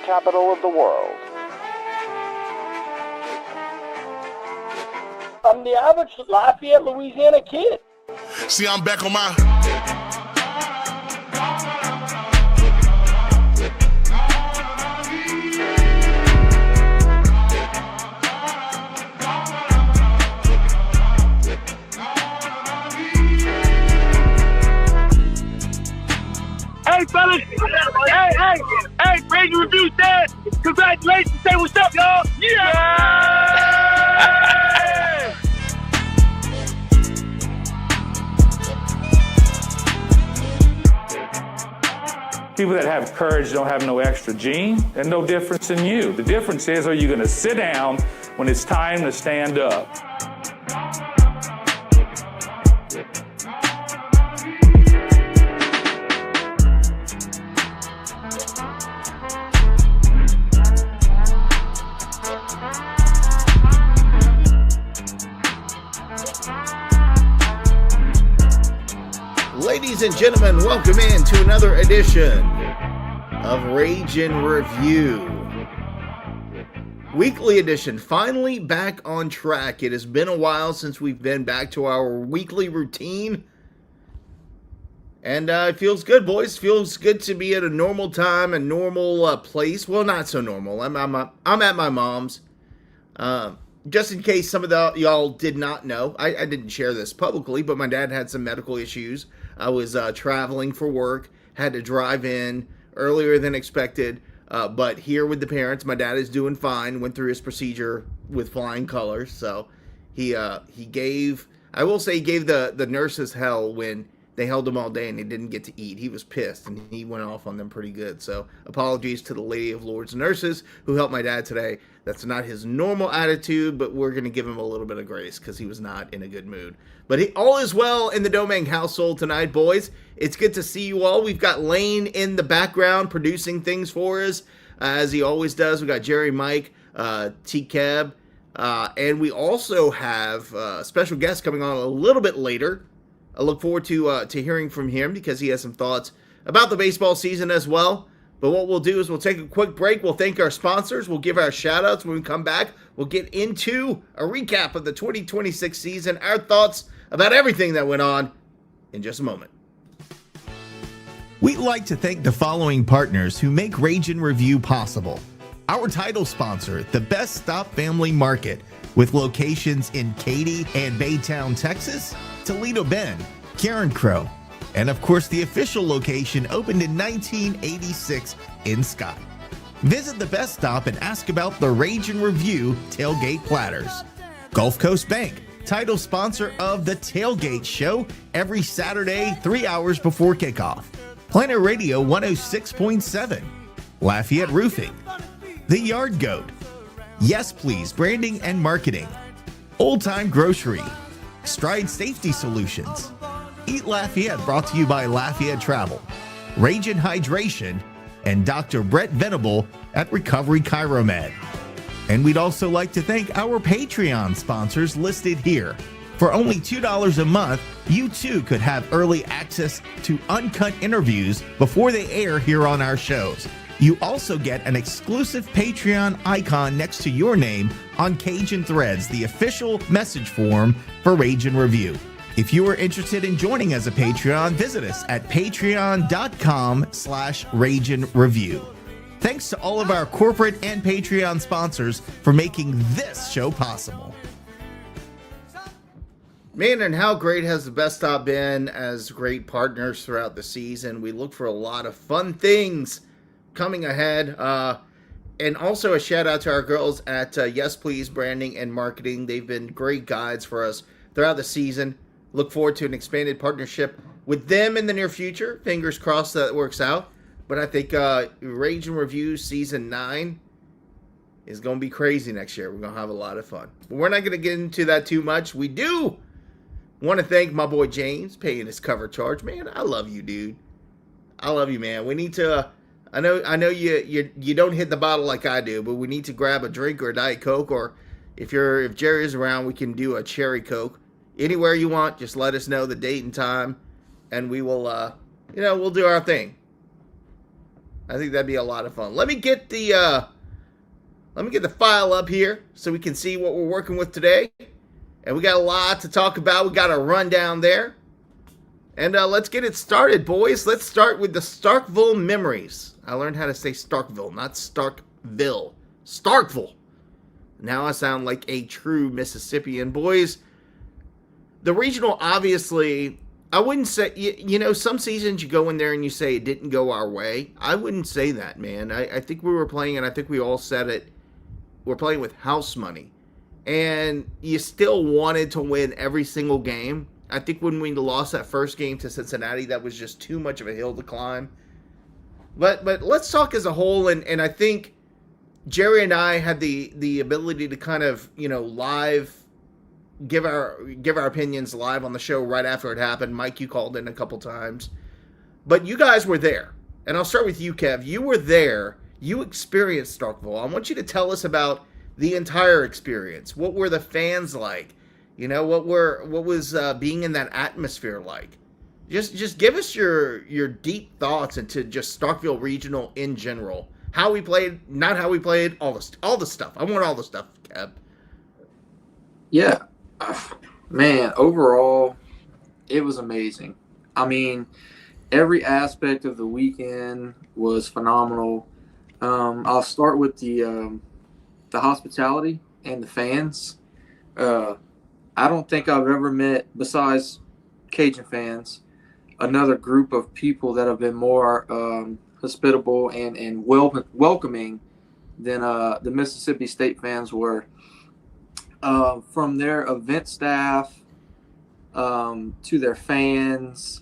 capital of the world. I'm the average Lafayette, Louisiana kid. See, I'm back on my... Hey, fellas. Hey, Raging Review said, congratulations. Say what's up, y'all. Yeah! People that have courage don't have no extra gene and no difference in you. The difference is, are you going to sit down when it's time to stand up? Ladies and gentlemen, welcome in to another edition of Ragin' Review. Weekly edition, finally back on track. It has been a while since we've been back to our weekly routine. And it feels good, boys. Feels good to be at a normal time, a normal place. Well, not so normal. I'm at my mom's. Just in case some of y'all did not know, I didn't share this publicly, but my dad had some medical issues. I was traveling for work, had to drive in earlier than expected, but here with the parents, my dad is doing fine, went through his procedure with flying colors, so he gave the nurses hell when they held him all day and they didn't get to eat. He was pissed, and he went off on them pretty good. So apologies to the Lady of Lords nurses who helped my dad today. That's not his normal attitude, but we're going to give him a little bit of grace because he was not in a good mood. But all is well in the Domingue household tonight, boys. It's good to see you all. We've got Lane in the background producing things for us, as he always does. We got Jerry, Mike, T-Cab, and we also have a special guest coming on a little bit later. I look forward to hearing from him because he has some thoughts about the baseball season as well. But what we'll do is we'll take a quick break. We'll thank our sponsors. We'll give our shout-outs. When we come back, we'll get into a recap of the 2026 season, our thoughts about everything that went on in just a moment. We'd like to thank the following partners who make Ragin' Review possible. Our title sponsor, the Best Stop Family Market, with locations in Katy and Baytown, Texas, Toledo Bend, Karen Crow, and of course the official location opened in 1986 in Scott. Visit the Best Stop and ask about the Ragin' Review tailgate platters. Gulf Coast Bank, title sponsor of the Tailgate Show every Saturday 3 hours before kickoff. Planet Radio 106.7, Lafayette Roofing, The Yard Goat, Yes Please Branding and Marketing, Old Time Grocery, Stride Safety Solutions, Eat Lafayette brought to you by Lafayette Travel, Ragin' Hydration, and Dr. Brett Venable at Recovery Chiromed. And we'd also like to thank our Patreon sponsors listed here. For only $2 a month, you too could have early access to uncut interviews before they air here on our shows. You also get an exclusive Patreon icon next to your name on Cajun Threads, the official message form for Ragin' Review. If you are interested in joining as a Patreon, visit us at patreon.com/Ragin' Review. Thanks to all of our corporate and Patreon sponsors for making this show possible. Man, and how great has the Best Stop been as great partners throughout the season. We look for a lot of fun things coming ahead. And also a shout out to our girls at Yes Please Branding and Marketing. They've been great guides for us throughout the season. Look forward to an expanded partnership with them in the near future. Fingers crossed that works out. But I think Ragin' Review Season 9 is going to be crazy next year. We're going to have a lot of fun. But we're not going to get into that too much. We do want to thank my boy James paying his cover charge. Man, I love you, dude. I love you, man. We need to... I know you don't hit the bottle like I do, but we need to grab a drink or a Diet Coke, or if Jerry is around, we can do a Cherry Coke. Anywhere you want, just let us know the date and time, and we will, we'll do our thing. I think that'd be a lot of fun. Let me get the file up here so we can see what we're working with today. And we got a lot to talk about. We got a rundown there. And let's get it started, boys. Let's start with the Starkville memories. I learned how to say Starkville, not Starkville. Starkville. Now I sound like a true Mississippian. Boys, the regional, obviously, I wouldn't say, some seasons you go in there and you say it didn't go our way. I wouldn't say that, man. I think we were playing, and I think we all said it, we're playing with house money. And you still wanted to win every single game. I think when we lost that first game to Cincinnati, that was just too much of a hill to climb. But let's talk as a whole, and I think Jerry and I had the ability to kind of, live give our opinions live on the show right after it happened. Mike, you called in a couple times. But you guys were there. And I'll start with you, Kev. You were there. You experienced Starkville. I want you to tell us about the entire experience. What were the fans like? What was being in that atmosphere like? Just give us your deep thoughts into just Starkville Regional in general. How we played, not how we played, all the stuff. I want all the stuff, Kev. Yeah, man. Overall, it was amazing. I mean, every aspect of the weekend was phenomenal. I'll start with the hospitality and the fans. I don't think I've ever met, besides Cajun fans, another group of people that have been more hospitable and welcoming than the Mississippi State fans were. From their event staff to their fans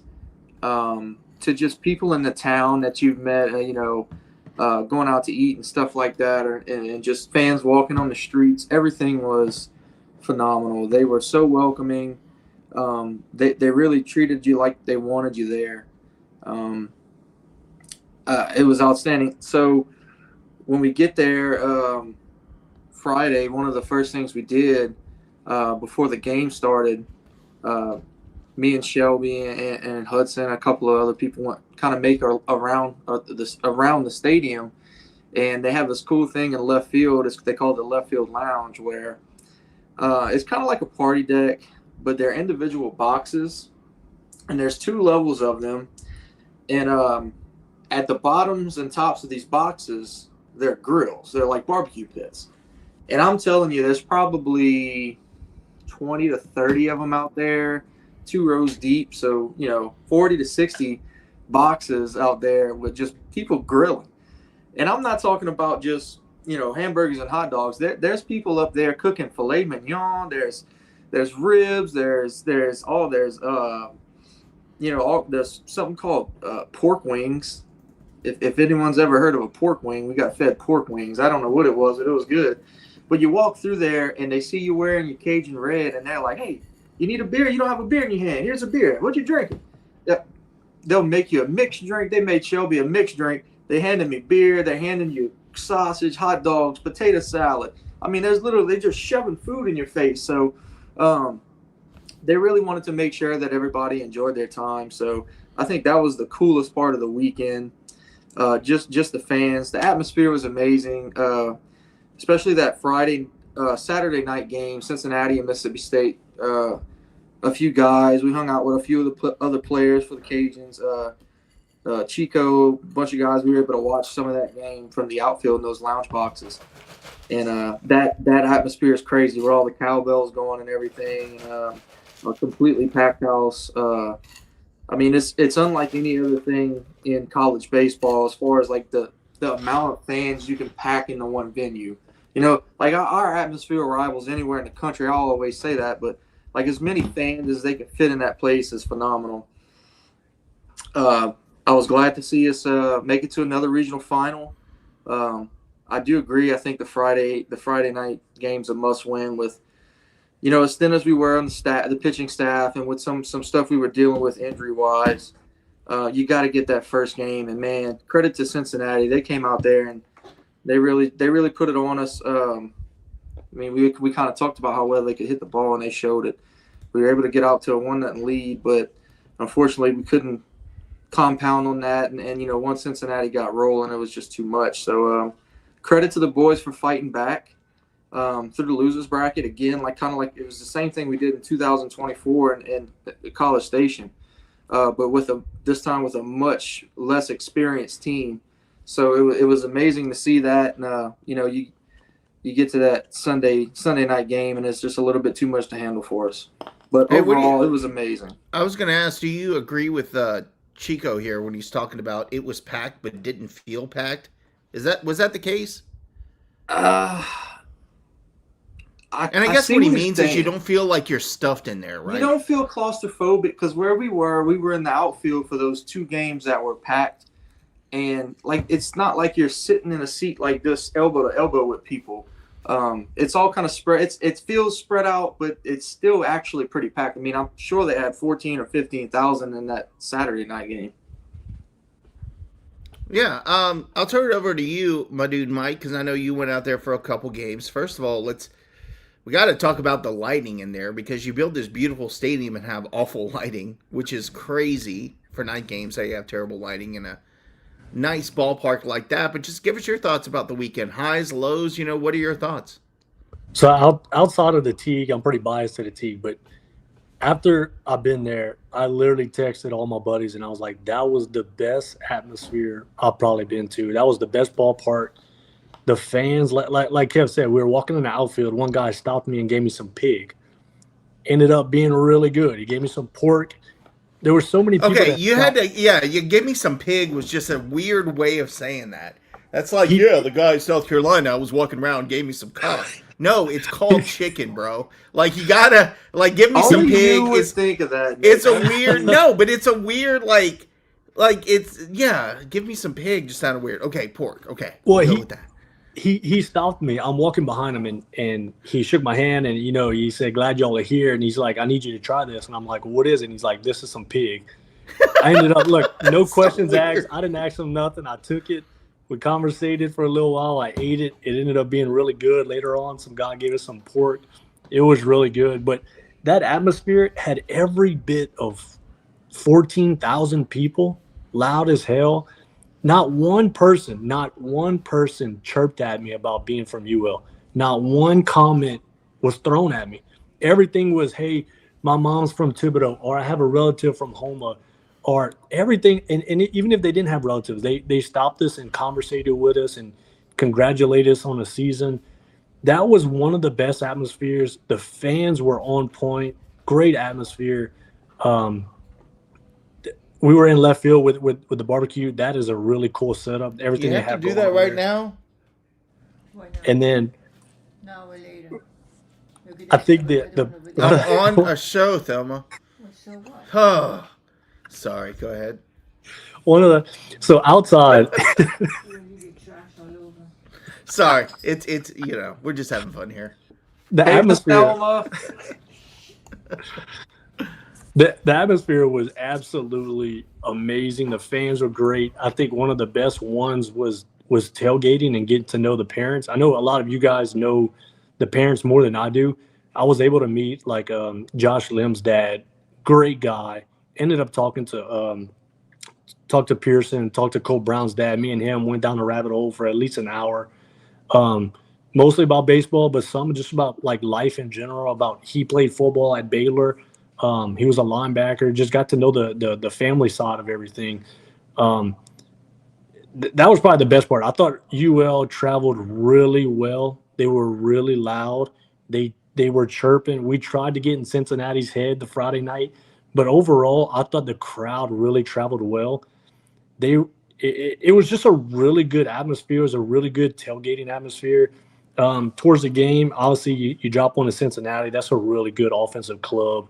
to just people in the town that you've met, going out to eat and stuff like that, and just fans walking on the streets. Everything was phenomenal. They were so welcoming. They really treated you like they wanted you there. It was outstanding. So when we get there Friday, one of the first things we did before the game started, me and Shelby and Hudson, a couple of other people went kind of make around the stadium, and they have this cool thing in left field. They call it the left field lounge, where it's kind of like a party deck, but they're individual boxes, and there's 2 levels of them. And at the bottoms and tops of these boxes, they're grills. They're like barbecue pits. And I'm telling you, there's probably 20 to 30 of them out there, 2 rows deep. So, 40 to 60 boxes out there with just people grilling. And I'm not talking about just, hamburgers and hot dogs. There's people up there cooking filet mignon. There's ribs. There's something called pork wings. If anyone's ever heard of a pork wing, we got fed pork wings. I don't know what it was, but it was good. But you walk through there, and they see you wearing your Cajun red, and they're like, hey, you need a beer? You don't have a beer in your hand. Here's a beer. What you drinking? Yeah. They'll make you a mixed drink. They made Shelby a mixed drink. They handed me beer. They're handing you sausage, hot dogs, potato salad. I mean, they're just shoving food in your face. So they really wanted to make sure that everybody enjoyed their time. So I think that was the coolest part of the weekend. Just the fans. The atmosphere was amazing. Especially that Saturday night game, Cincinnati and Mississippi State. A few guys. We hung out with a few of the other players for the Cajuns. Chico, a bunch of guys. We were able to watch some of that game from the outfield in those lounge boxes. And that atmosphere is crazy, where all the cowbells going and everything. A completely packed house. I mean, it's unlike any other thing in college baseball as far as like the amount of fans you can pack into one venue. Like our atmosphere rivals anywhere in the country. I'll always say that, but like as many fans as they can fit in that place is phenomenal. I was glad to see us make it to another regional final. I do agree. I think the Friday night game's a must win with, as thin as we were on the pitching staff, and with some stuff we were dealing with injury wise. You got to get that first game, and man, credit to Cincinnati. They came out there and they really put it on us. We kind of talked about how well they could hit the ball, and they showed it. We were able to get out to a 1-0 lead, but unfortunately we couldn't compound on that. And once Cincinnati got rolling, it was just too much. So credit to the boys for fighting back through the losers bracket again. Kind of like it was the same thing we did in 2024 in College Station, but this time with a much less experienced team. So it was amazing to see that. And you get to that Sunday night game, and it's just a little bit too much to handle for us. But overall, it was amazing. I was going to ask, do you agree with Chico here when he's talking about it was packed but didn't feel packed? Was that the case? I guess what he means is you don't feel like you're stuffed in there, right? You don't feel claustrophobic because where we were in the outfield for those 2 games that were packed, and it's not like you're sitting in a seat like this, elbow to elbow with people. It's all kind of spread. It feels spread out, but it's still actually pretty packed. I mean, I'm sure they had 14 or 15,000 in that Saturday night game. Yeah, I'll turn it over to you, my dude Mike, because I know you went out there for a couple games. First of all, we got to talk about the lighting in there because you build this beautiful stadium and have awful lighting, which is crazy for night games that you have terrible lighting in a nice ballpark like that. But just give us your thoughts about the weekend. Highs, lows, what are your thoughts? So outside of the Teague, I'm pretty biased to the Teague, but after I've been there, I literally texted all my buddies and I was like, that was the best atmosphere I've probably been to. That was the best ballpark. The fans, like Kev said, we were walking in the outfield. One guy stopped me and gave me some pig. Ended up being really good. He gave me some pork. There were so many people. Okay, you gave me some pig was just a weird way of saying that. That's like, the guy in South Carolina, I was walking around and gave me some cock. No, it's called chicken, bro. You gotta, give me some pig. You would think of that. It's a weird, but it's a weird, give me some pig just sounded weird. Okay, pork. Okay, well, go with that. He stopped me. I'm walking behind him, and he shook my hand, and he said, "Glad y'all are here." And he's like, "I need you to try this." And I'm like, "What is it?" And he's like, "This is some pig." I ended up no questions asked. I didn't ask him nothing. I took it. We conversated for a little while. I ate it. It ended up being really good. Later on, some guy gave us some pork. It was really good. But that atmosphere had every bit of 14,000 people, loud as hell. Not one person chirped at me about being from UL. Not one comment was thrown at me. Everything was, hey, my mom's from Thibodaux, or I have a relative from Houma, or everything. And even if they didn't have relatives, they stopped us and conversated with us and congratulated us on the season. That was one of the best atmospheres. The fans were on point. Great atmosphere. We were in left field with the barbecue. That is a really cool setup. Everything you they have have to do going that on right there. now. And then No, we're later. I think I'm on a show, Thelma. So what? Oh, sorry. Go ahead. so outside. You get trash all over. Sorry, it's we're just having fun here. The atmosphere. The atmosphere was absolutely amazing. The fans were great. I think one of the best ones was tailgating and getting to know the parents. I know a lot of you guys know the parents more than I do. I was able to meet Josh Lim's dad, great guy. Ended up talking to Pearson, talked to Cole Brown's dad. Me and him went down a rabbit hole for at least an hour. Mostly about baseball, but some just about life in general. About he played football at Baylor. He was a linebacker. Just got to know the family side of everything. That was probably the best part. I thought UL traveled really well. They were really loud. They were chirping. We tried to get in Cincinnati's head the Friday night, but overall, I thought the crowd really traveled well. It was just a really good atmosphere. It was a really good tailgating atmosphere. Towards the game, obviously, you drop on to Cincinnati. That's a really good offensive club.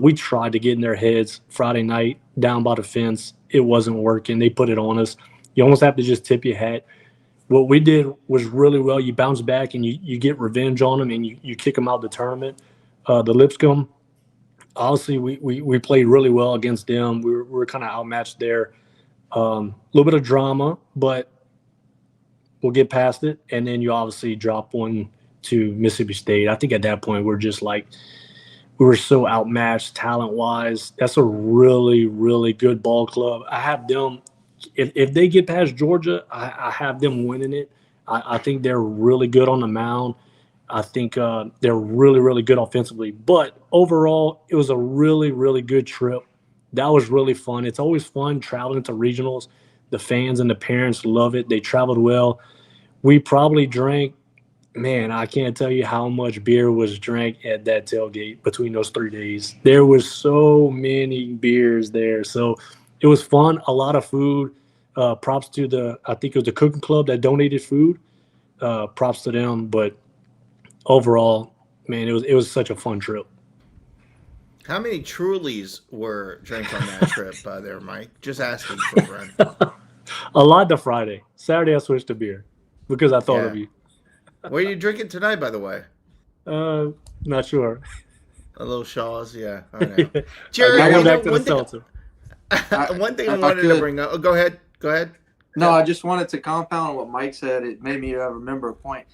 We tried to get in their heads Friday night down by the fence. It wasn't working. They put it on us. You almost have to just tip your hat. What we did was really well. You bounce back and you get revenge on them and you kick them out the tournament. The Lipscomb, obviously, we played really well against them. We were kind of outmatched there. A little bit of drama, but we'll get past it. And then you obviously drop one to Mississippi State. I think at that point we're just we were so outmatched talent wise. That's a really, really good ball club. I have them. If they get past Georgia, I have them winning it. I think they're really good on the mound. I think they're really, really good offensively. But overall, it was a really, really good trip. That was really fun. It's always fun traveling to regionals. The fans and the parents love it. They traveled well. We probably drank, man, I can't tell you how much beer was drank at that tailgate between those 3 days. There was so many beers there. So it was fun, a lot of food. Props to I think it was the cooking club that donated food. Props to them. But overall, man, it was such a fun trip. How many Trulies were drank on that trip there, Mike? Just asking for a friend. A lot the Friday. Saturday I switched to beer because I thought of you. Where are you drinking tonight, by the way? Not sure. A little Shaw's, yeah. I know. Jerry, I you go know, back to the seltzer. one thing I wanted to bring up. Oh, go ahead. No, I just wanted to compound on what Mike said. It made me remember a point.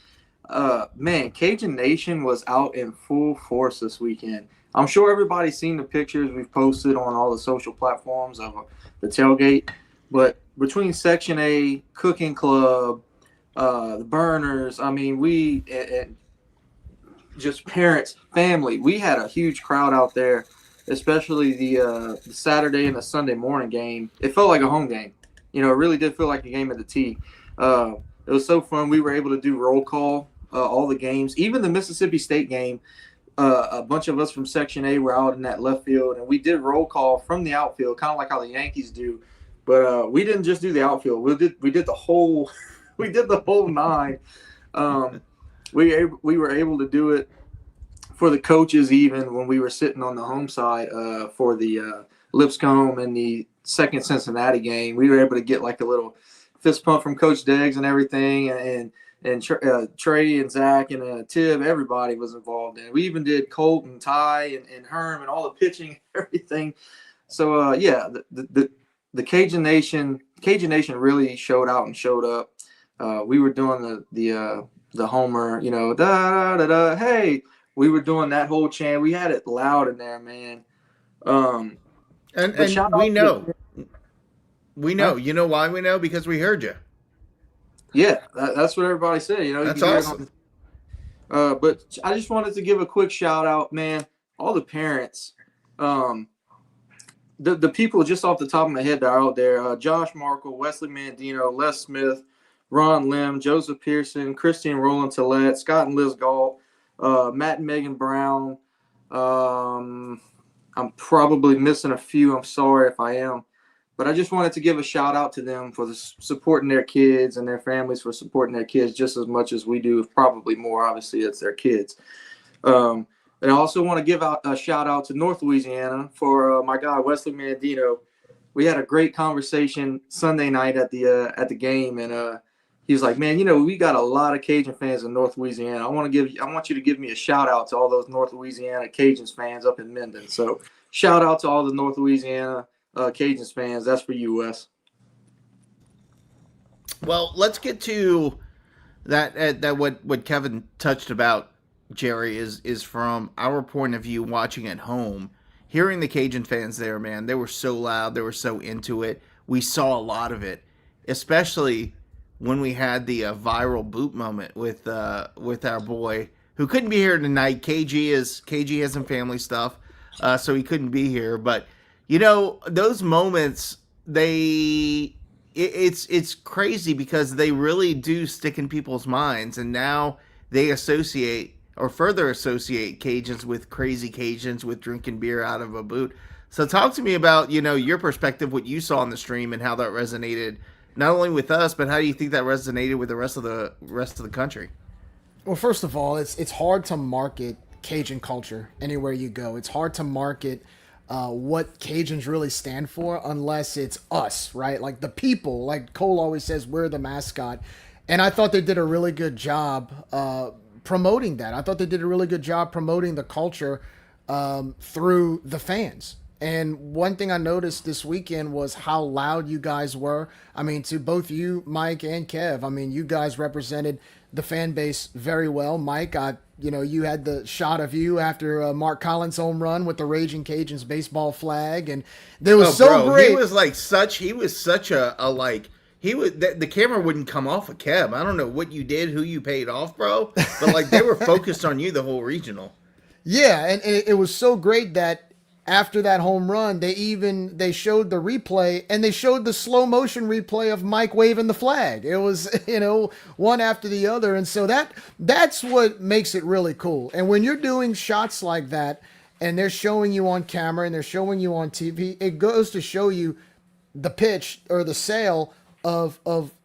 Man, Cajun Nation was out in full force this weekend. I'm sure everybody's seen the pictures we've posted on all the social platforms of the tailgate. But between Section A, Cooking Club, the Burners, I mean, we and just parents, family, we had a huge crowd out there, especially the Saturday and the Sunday morning game. It felt like a home game. You know, it really did feel like a game at the T. It was so fun. We were able to do roll call all the games, even the Mississippi State game. A bunch of us from Section A were out in that left field, and we did roll call from the outfield, kind of like how the Yankees do. But we didn't just do the outfield. We did the whole nine. We were able to do it for the coaches even when we were sitting on the home side for the Lipscomb and the second Cincinnati game. We were able to get like a little fist pump from Coach Deggs and everything, and Trey and Zach and Tib, everybody was involved in it. We even did Colt and Ty and Herm and all the pitching and everything. So the Cajun Nation really showed out and showed up. We were doing the Homer, you know, da da da. Hey, we were doing that whole chant. We had it loud in there, man. And we know. We know. You know why we know? Because we heard you. Yeah, that's what everybody said. You know, that's awesome. But I just wanted to give a quick shout out, man. All the parents, the people just off the top of my head that are out there: Josh Markle, Wesley Mandino, Les Smith, Ron Lim, Joseph Pearson, Christian Roland Tillett, Scott and Liz Galt, Matt and Megan Brown. I'm probably missing a few. I'm sorry if I am. But I just wanted to give a shout out to them for supporting their kids and their families for supporting their kids just as much as we do, probably more. Obviously, it's their kids. And I also want to give out a shout out to North Louisiana for my guy Wesley Mandino. We had a great conversation Sunday night at the game, and he was like, "Man, you know, we got a lot of Cajun fans in North Louisiana. I want you to give me a shout out to all those North Louisiana Cajuns fans up in Minden." So shout out to all the North Louisiana Cajuns fans. That's for you, Wes. Well, let's get to that what Kevin touched about, Jerry, is from our point of view watching at home, hearing the Cajun fans there, man. They were so loud, they were so into it. We saw a lot of it, especially when we had the viral boot moment with our boy who couldn't be here tonight. KG has some family stuff, so he couldn't be here, but you know, those moments, it's crazy because they really do stick in people's minds, and now they associate or further associate Cajuns with crazy Cajuns with drinking beer out of a boot. So talk to me about, you know, your perspective, what you saw on the stream, and how that resonated not only with us, but how do you think that resonated with the rest of the country? Well, first of all, it's hard to market Cajun culture anywhere you go. It's hard to market what Cajuns really stand for unless it's us, right? Like the people, like Cole always says, we're the mascot. And I thought they did a really good job promoting that. I thought they did a really good job promoting the culture through the fans. And one thing I noticed this weekend was how loud you guys were. I mean, to both you, Mike, and Kev, I mean, you guys represented the fan base very well. Mike, you had the shot of you after Mark Collins' home run with the Raging Cajuns baseball flag, and there was great. He was such a the camera wouldn't come off of Kev. I don't know what you did, who you paid off, bro, but like they were focused on you the whole regional. Yeah, and it was so great that after that home run, they showed the replay, and they showed the slow motion replay of Mike waving the flag. It was, one after the other. And so that's what makes it really cool. And when you're doing shots like that and they're showing you on camera and they're showing you on TV, it goes to show you the pitch or the sale of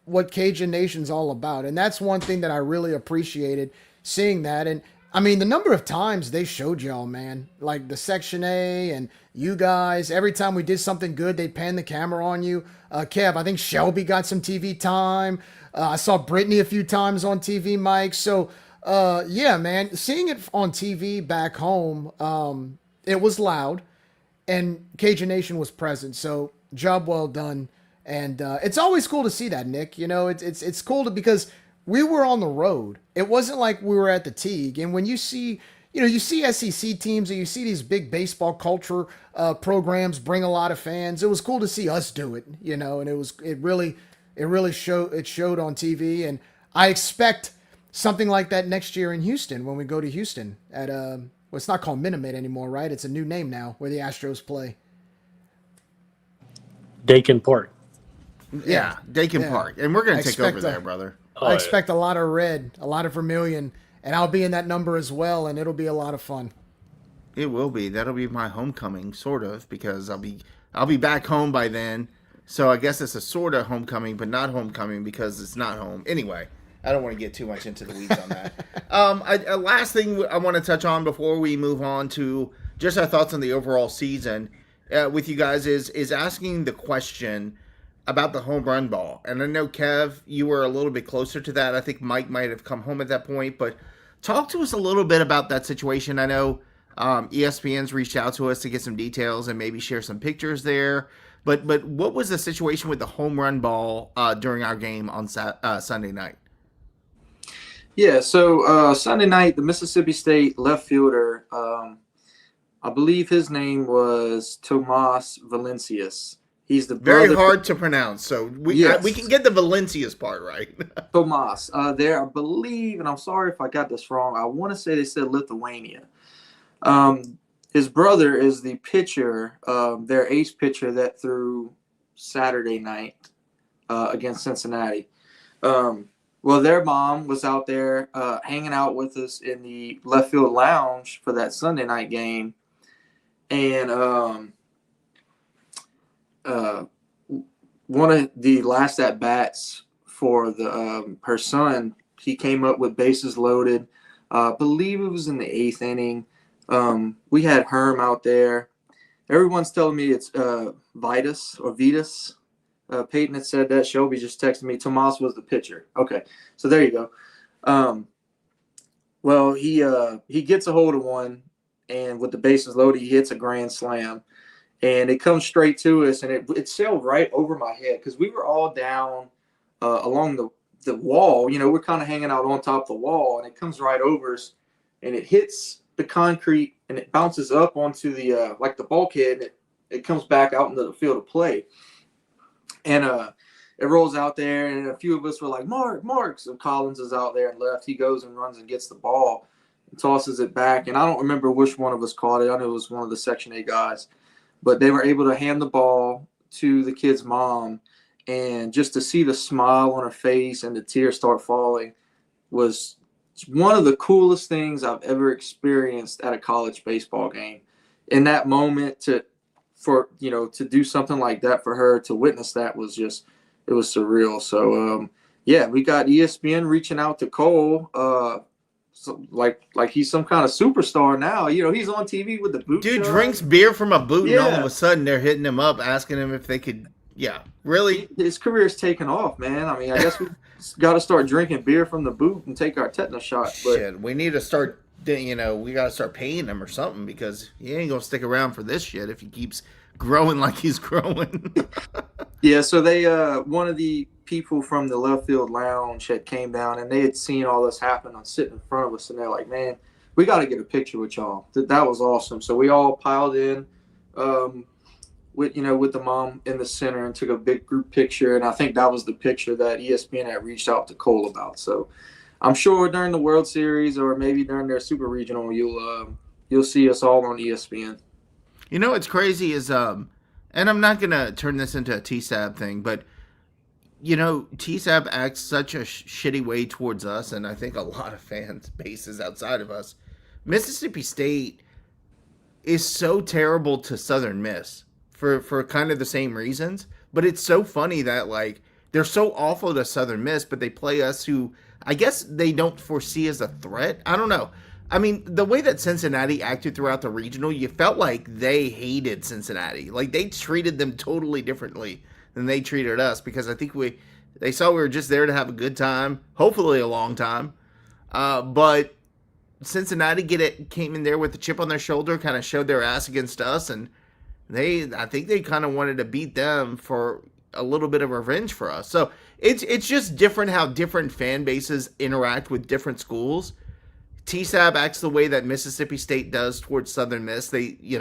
what Cajun Nation's all about. And that's one thing that I really appreciated seeing that. And I mean, the number of times they showed y'all, man, like the Section A and you guys, every time we did something good, they'd pan the camera on you. Kev, I think Shelby got some TV time. I saw Brittany a few times on TV, Mike. So, yeah, man, seeing it on TV back home, it was loud and Cajun Nation was present. So job well done. And it's always cool to see that, Nick. It's cool because we were on the road. It wasn't like we were at the Teague. And when you see, you see SEC teams or you see these big baseball culture programs bring a lot of fans. It was cool to see us do it, and it really showed on TV. And I expect something like that next year in Houston when we go to Houston at well, it's not called Minute Maid anymore, right? It's a new name now where the Astros play. Dakin Park. Yeah, Dakin Park. And we're going to take over there, brother. I expect a lot of red, a lot of vermilion, and I'll be in that number as well, and it'll be a lot of fun. It will be. That'll be my homecoming, sort of, because I'll be back home by then. So I guess it's a sort of homecoming, but not homecoming because it's not home. Anyway, I don't want to get too much into the weeds on that. Last thing I want to touch on before we move on to just our thoughts on the overall season with you guys is asking the question about the home run ball. And I know, Kev, you were a little bit closer to that. I think Mike might have come home at that point. But talk to us a little bit about that situation. I know ESPN's reached out to us to get some details and maybe share some pictures there. But what was the situation with the home run ball during our game on Sunday night? Yeah, so Sunday night, the Mississippi State left fielder, I believe his name was Tomas Valencius. He's the very hard to pronounce, so we can get the Valencius part right. Tomas, there, I believe, and I'm sorry if I got this wrong. I want to say they said Lithuania. His brother is the pitcher, their ace pitcher that threw Saturday night against Cincinnati. Well, their mom was out there hanging out with us in the left field lounge for that Sunday night game, and one of the last at bats for the her son, he came up with bases loaded. I believe it was in the 8th inning. We had Herm out there. Everyone's telling me it's Vitus or Vitus. Peyton had said that. Shelby just texted me. Tomas was the pitcher. Okay, so there you go. Well, he gets a hold of one, and with the bases loaded, he hits a grand slam. And it comes straight to us, and it sailed right over my head because we were all down along the wall. We're kind of hanging out on top of the wall, and it comes right over us, and it hits the concrete, and it bounces up onto the like the bulkhead, and it comes back out into the field of play. And it rolls out there, and a few of us were like, Mark. So Collins is out there and left. He goes and runs and gets the ball and tosses it back. And I don't remember which one of us caught it. I know it was one of the Section A guys. But they were able to hand the ball to the kid's mom, and just to see the smile on her face and the tears start falling was one of the coolest things I've ever experienced at a college baseball game. In that moment, to do something like that for her, to witness that was just, it was surreal. So, yeah, we got ESPN reaching out to Cole, so like he's some kind of superstar now. He's on TV with the boot. Dude drinks beer from a boot, and all of a sudden they're hitting him up, asking him if they could. Yeah, really. His career's taken off, man. I mean, I guess we got to start drinking beer from the boot and take our tetanus shot. But shit, we need to start then, we got to start paying him or something because he ain't going to stick around for this shit if he keeps growing like he's growing. Yeah, so they one of the people from the left field lounge had came down and they had seen all this happen on sitting in front of us, and they're like, "Man, we got to get a picture with y'all." That was awesome. So we all piled in with the mom in the center and took a big group picture, and I think that was the picture that ESPN had reached out to Cole about. So I'm sure during the World Series or maybe during their Super Regional, you'll see us all on ESPN. What's crazy is and I'm not gonna turn this into a T-Sab thing, but T-Sab acts such a shitty way towards us, and I think a lot of fans bases outside of us. Mississippi State is so terrible to Southern Miss for kind of the same reasons, but it's so funny that like they're so awful to Southern Miss, but they play us who I guess they don't foresee as a threat. I don't know. I mean, the way that Cincinnati acted throughout the regional, you felt like they hated Cincinnati. Like they treated them totally differently than they treated us because I think they saw we were just there to have a good time, hopefully a long time. But Cincinnati came in there with the chip on their shoulder, kind of showed their ass against us, and I think they kind of wanted to beat them for a little bit of revenge for us. So it's just different how different fan bases interact with different schools. T-Sab acts the way that Mississippi State does towards Southern Miss. They, you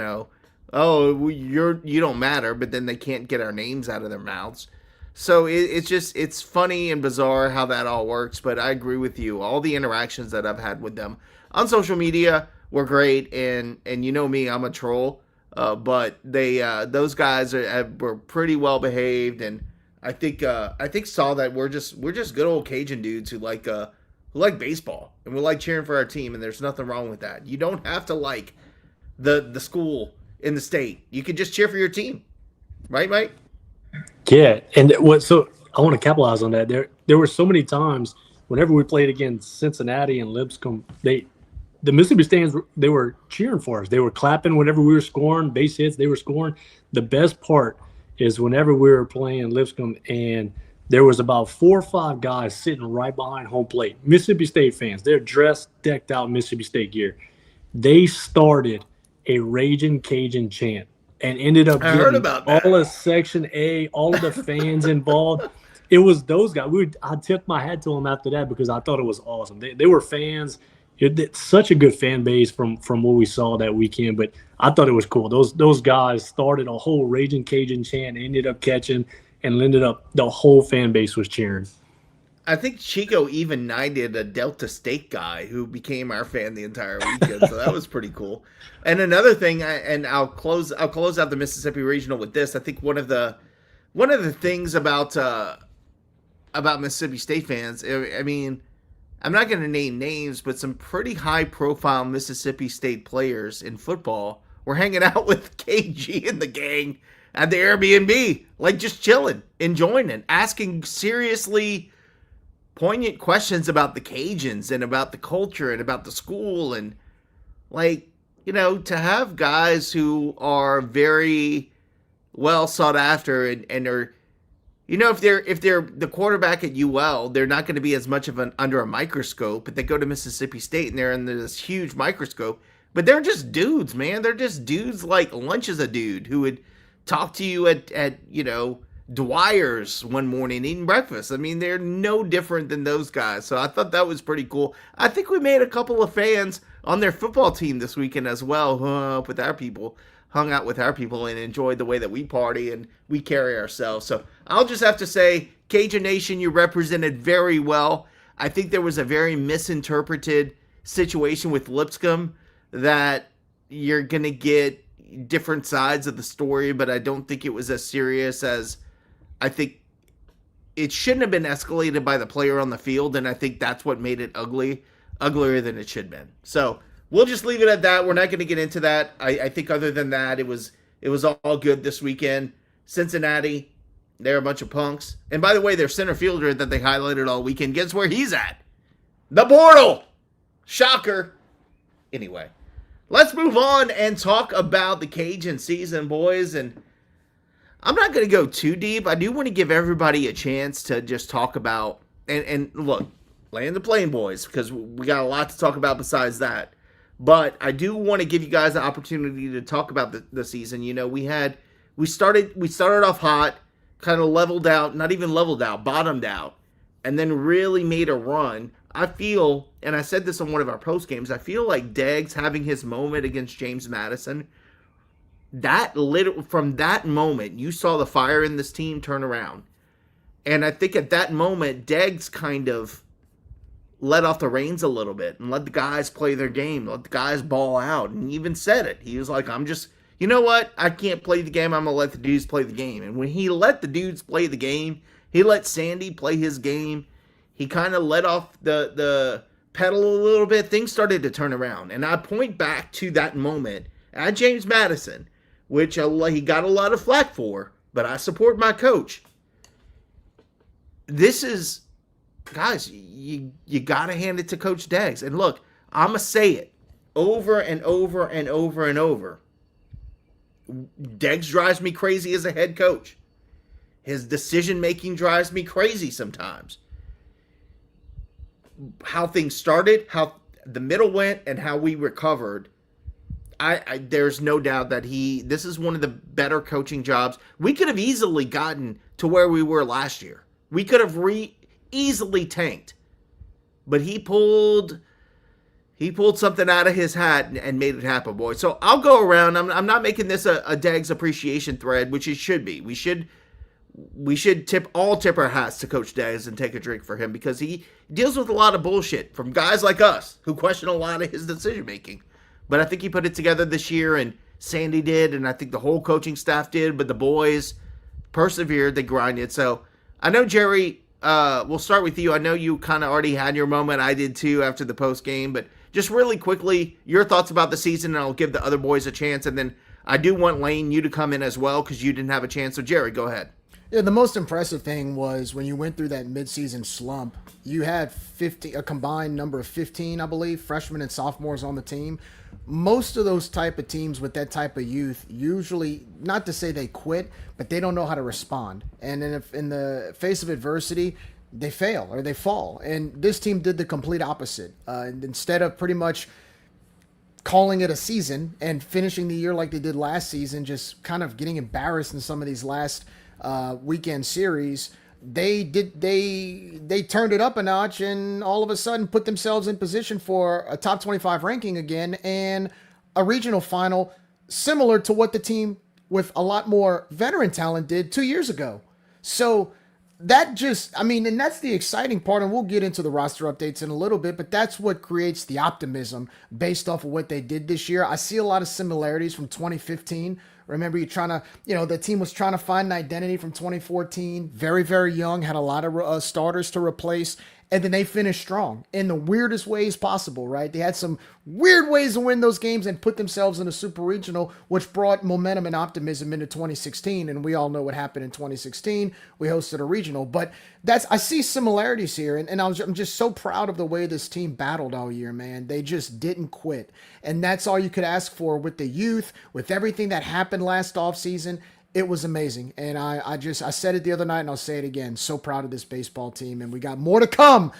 don't matter, but then they can't get our names out of their mouths. So it's funny and bizarre how that all works, but I agree with you. All the interactions that I've had with them on social media were great, and you know me, I'm a troll. But those guys were pretty well behaved, and I think saw that we're just good old Cajun dudes who like baseball and we like cheering for our team, and there's nothing wrong with that. You don't have to like the school in the state. You can just cheer for your team, right, Mike? Yeah, and so I want to capitalize on that. There were so many times whenever we played against Cincinnati and Lipscomb, the Mississippi stands, they were cheering for us. They were clapping whenever we were scoring, base hits, they were scoring. The best part is whenever we were playing Lipscomb and there was about 4 or 5 guys sitting right behind home plate, Mississippi State fans. They're dressed, decked out Mississippi State gear. They started a Ragin' Cajun chant and ended up getting all of Section A, all of the fans involved. It was those guys. I tipped my hat to them after that because I thought it was awesome. They were fans. It's such a good fan base from what we saw that weekend, but I thought it was cool. Those guys started a whole Ragin' Cajun chant, ended up catching, and ended up the whole fan base was cheering. I think Chico even knighted a Delta State guy who became our fan the entire weekend, so that was pretty cool. And another thing, and I'll close out the Mississippi Regional with this. I think one of the things about Mississippi State fans, I mean, I'm not going to name names, but some pretty high-profile Mississippi State players in football were hanging out with KG and the gang at the Airbnb, like just chilling, enjoying it, asking seriously poignant questions about the Cajuns and about the culture and about the school. And, like, to have guys who are very well sought after and are, if they're the quarterback at UL, they're not going to be as much of under a microscope, but they go to Mississippi State and they're under this huge microscope. But they're just dudes, man. They're just dudes like Lunch is a dude who would talk to you at Dwyer's one morning eating breakfast. I mean, they're no different than those guys. So I thought that was pretty cool. I think we made a couple of fans on their football team this weekend as well, hung out with our people and enjoyed the way that we party and we carry ourselves. So I'll just have to say, Cajun Nation, you represented very well. I think there was a very misinterpreted situation with Lipscomb that you're going to get different sides of the story, but I don't think it was as serious as I think it shouldn't have been escalated by the player on the field, and I think that's what made it uglier than it should have been. So we'll just leave it at that. We're not going to get into that. I think other than that, it was all good this weekend. Cincinnati, they're a bunch of punks. And by the way, their center fielder that they highlighted all weekend, guess where he's at? The portal! Shocker. Anyway, let's move on and talk about the Cajun season, boys. And I'm not going to go too deep. I do want to give everybody a chance to just talk about, and look, land the plane, boys, because we got a lot to talk about besides that. But I do want to give you guys the opportunity to talk about the season. You know, we started off hot, kind of leveled out, not even leveled out, bottomed out, and then really made a run. I feel, and I said this on one of our post games, I feel like Deggs having his moment against James Madison, from that moment, you saw the fire in this team turn around. And I think at that moment, Deggs kind of let off the reins a little bit and let the guys play their game, let the guys ball out. And he even said it. He was like, you know what? I can't play the game. I'm going to let the dudes play the game. And when he let the dudes play the game, he let Sandy play his game. He kind of let off the pedal a little bit. Things started to turn around. And I point back to that moment at James Madison, which he got a lot of flack for, but I support my coach. This is, guys, you got to hand it to Coach Deggs. And look, I'm going to say it over and over and over and over. Deggs drives me crazy as a head coach. His decision-making drives me crazy sometimes. How things started, how the middle went, and how we recovered. There's no doubt that this is one of the better coaching jobs. We could have easily gotten to where we were last year. We could have easily tanked. But he pulled something out of his hat and made it happen, boys. So I'll go around. I'm not making this a Deggs appreciation thread, which it should be. We should tip our hats to Coach Deggs and take a drink for him, because he deals with a lot of bullshit from guys like us who question a lot of his decision making. But I think he put it together this year, and Sandy did, and I think the whole coaching staff did, but the boys persevered, they grinded. So I know, Jerry, we'll start with you. I know you kind of already had your moment. I did too after the post game, but just really quickly, your thoughts about the season, and I'll give the other boys a chance. And then I do want Lane, you to come in as well, because you didn't have a chance. So Jerry, go ahead. Yeah, the most impressive thing was when you went through that midseason slump, you had a combined number of 15, I believe, freshmen and sophomores on the team. Most of those type of teams with that type of youth usually, not to say they quit, but they don't know how to respond. And then if in the face of adversity, they fail or they fall. And this team did the complete opposite. Instead of pretty much calling it a season and finishing the year like they did last season, just kind of getting embarrassed in some of these last weekend series, they turned it up a notch and all of a sudden put themselves in position for a top 25 ranking again and a regional final similar to what the team with a lot more veteran talent did 2 years ago. So that and that's the exciting part, and we'll get into the roster updates in a little bit, but that's what creates the optimism based off of what they did this year. I see a lot of similarities from 2015. Remember, the team was trying to find an identity from 2014. Very, very young, had a lot of starters to replace, and then they finished strong in the weirdest ways possible, right? They had some weird ways to win those games and put themselves in a super regional, which brought momentum and optimism into 2016, and we all know what happened in 2016. We hosted a regional, but I see similarities here, and I'm just so proud of the way this team battled all year, man. They just didn't quit, and that's all you could ask for with the youth, with everything that happened last offseason. It was amazing, and I said it the other night, and I'll say it again. So proud of this baseball team, and we got more to come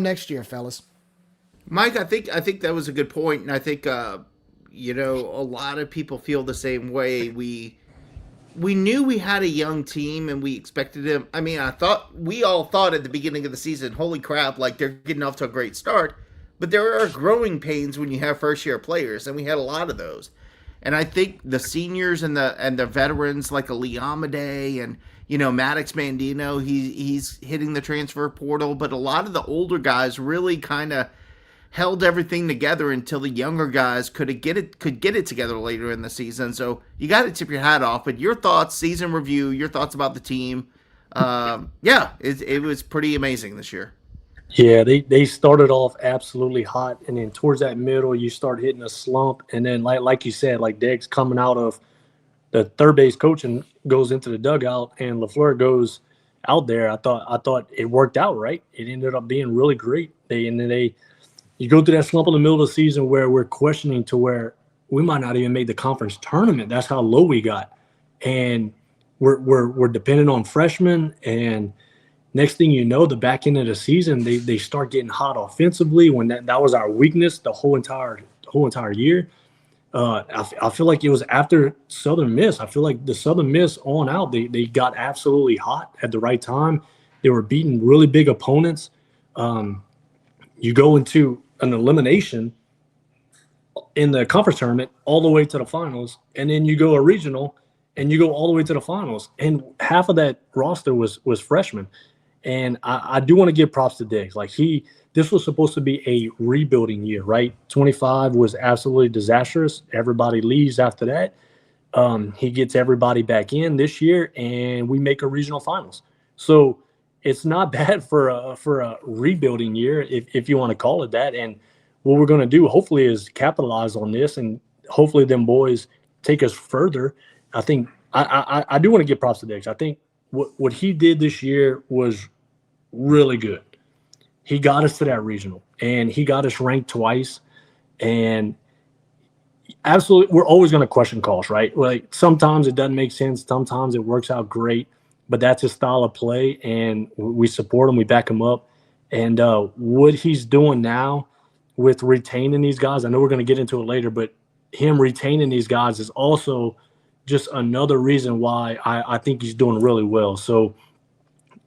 next year, fellas. Mike, I think that was a good point, and I think a lot of people feel the same way. We knew we had a young team, and we expected them. I mean, we all thought at the beginning of the season, holy crap, like they're getting off to a great start. But there are growing pains when you have first year players, and we had a lot of those. And I think the seniors and the veterans like a Liamade and Maddox Mandino, he's hitting the transfer portal, but a lot of the older guys really kind of held everything together until the younger guys could get it together later in the season. So you got to tip your hat off. But your thoughts, season review, your thoughts about the team, it was pretty amazing this year. Yeah, they started off absolutely hot, and then towards that middle, you start hitting a slump, and then like you said, like Deggs coming out of the third base coaching goes into the dugout, and LaFleur goes out there. I thought it worked out right. It ended up being really great. You go through that slump in the middle of the season where we're questioning to where we might not even make the conference tournament. That's how low we got, and we're dependent on freshmen. And next thing you know, the back end of the season, they start getting hot offensively when that was our weakness the whole entire whole entire year. I feel like it was after Southern Miss. I feel like the Southern Miss on out, they got absolutely hot at the right time. They were beating really big opponents. You go into an elimination in the conference tournament all the way to the finals, and then you go a regional and you go all the way to the finals. And half of that roster was freshmen. And I do want to give props to Diggs. Like this was supposed to be a rebuilding year, right? 25 was absolutely disastrous. Everybody leaves after that. He gets everybody back in this year, and we make a regional finals. So it's not bad for a rebuilding year, if you want to call it that. And what we're going to do, hopefully, is capitalize on this, and hopefully them boys take us further. I think I do want to give props to Diggs. I think what he did this year was really good. He got us to that regional, and he got us ranked twice. And absolutely, we're always going to question calls, right? Like sometimes it doesn't make sense. Sometimes it works out great, but that's his style of play, and we support him. We back him up. And what he's doing now with retaining these guys, I know we're going to get into it later, but him retaining these guys is also just another reason why I think he's doing really well. So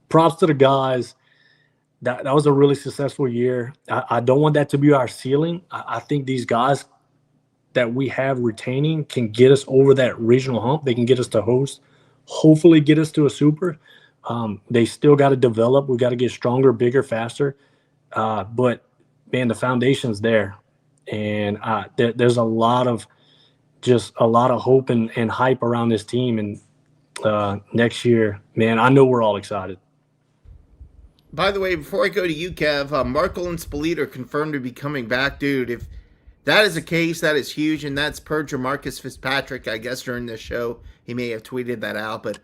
props to the guys. That was a really successful year. I don't want that to be our ceiling. I think these guys that we have retaining can get us over that regional hump. They can get us to host, hopefully get us to a super. They still got to develop. We got to get stronger, bigger, faster. But, man, the foundation's there. And there's a lot of hope and hype around this team. And next year, man, I know we're all excited. By the way, before I go to you, Kev, Markle and Spoleto are confirmed to be coming back. Dude, if that is the case, that is huge, and that's per Jamarcus Fitzpatrick, I guess, during this show. He may have tweeted that out, but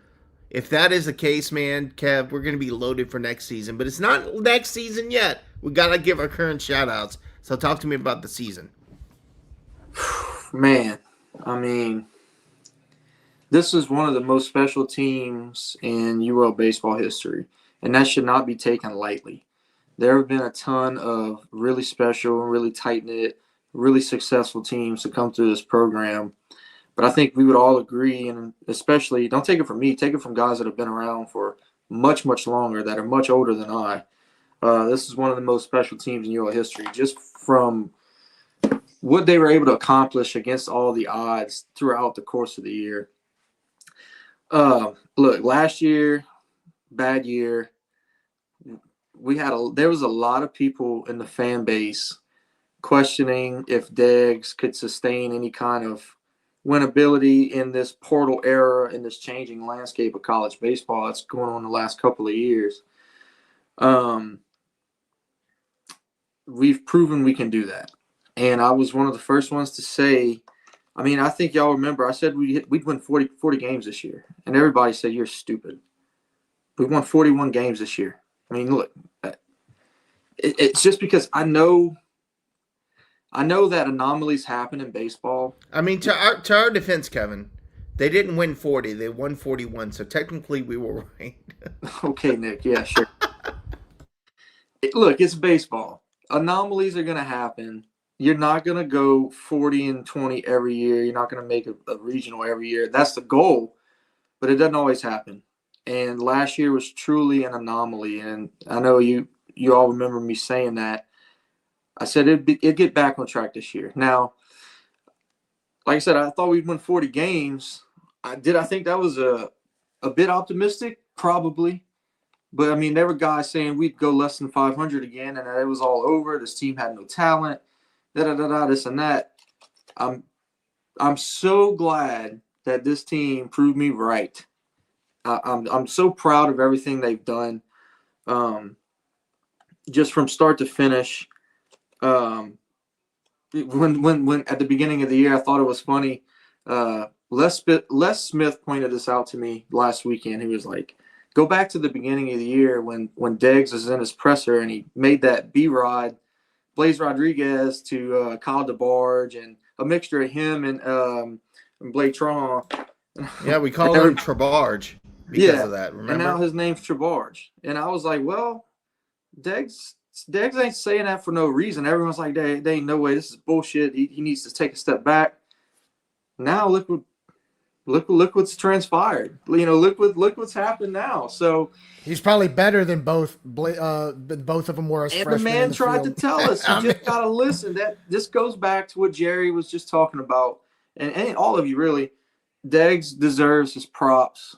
if that is the case, man, Kev, we're going to be loaded for next season. But it's not next season yet. We got to give our current shout-outs. So talk to me about the season. Man, I mean, this is one of the most special teams in UL baseball history. And that should not be taken lightly. There have been a ton of really special, really tight-knit, really successful teams to come through this program. But I think we would all agree, and especially, don't take it from me, take it from guys that have been around for much, much longer, that are much older than I. This is one of the most special teams in UL history, just from what they were able to accomplish against all the odds throughout the course of the year. Look, last year, bad year. There was a lot of people in the fan base questioning if Deggs could sustain any kind of winnability in this portal era, in this changing landscape of college baseball that's going on the last couple of years. We've proven we can do that. And I was one of the first ones to say, I mean, I think y'all remember I said we'd win 40 games this year. And everybody said, you're stupid. We won 41 games this year. I mean, look, it's just because I know that anomalies happen in baseball. I mean, to our defense, Kevin, they didn't win 40. They won 41. So technically we were right. Okay, Nick. Yeah, sure. Look, it's baseball. Anomalies are going to happen. You're not going to go 40-20 every year. You're not going to make a regional every year. That's the goal, but it doesn't always happen. And last year was truly an anomaly. And I know you all remember me saying that. I said it'd get back on track this year. Now, like I said, I thought we'd win 40 games. I think that was a bit optimistic? Probably. But, I mean, there were guys saying we'd go less than 500 again, and it was all over. This team had no talent, this and that. I'm so glad that this team proved me right. I'm so proud of everything they've done, just from start to finish. When at the beginning of the year, I thought it was funny. Les Smith pointed this out to me last weekend. He was like, go back to the beginning of the year when Deggs was in his presser and he made that B-Rod, Blaze Rodriguez to Kyle DeBarge, and a mixture of him and Blake Tron. Yeah, we call him Trebarge because of that, remember? And now his name's Trebarge. And I was like, well, Deggs Deggs ain't saying that for no reason. Everyone's like, they ain't no way. This is bullshit. He needs to take a step back. Now look what's transpired. You know, look what's happened now. So He's probably better than both of them were as and the freshmen. man in the tried field. to tell us. You just gotta listen. That this goes back to what Jerry was just talking about, and all of you really. Deggs deserves his props.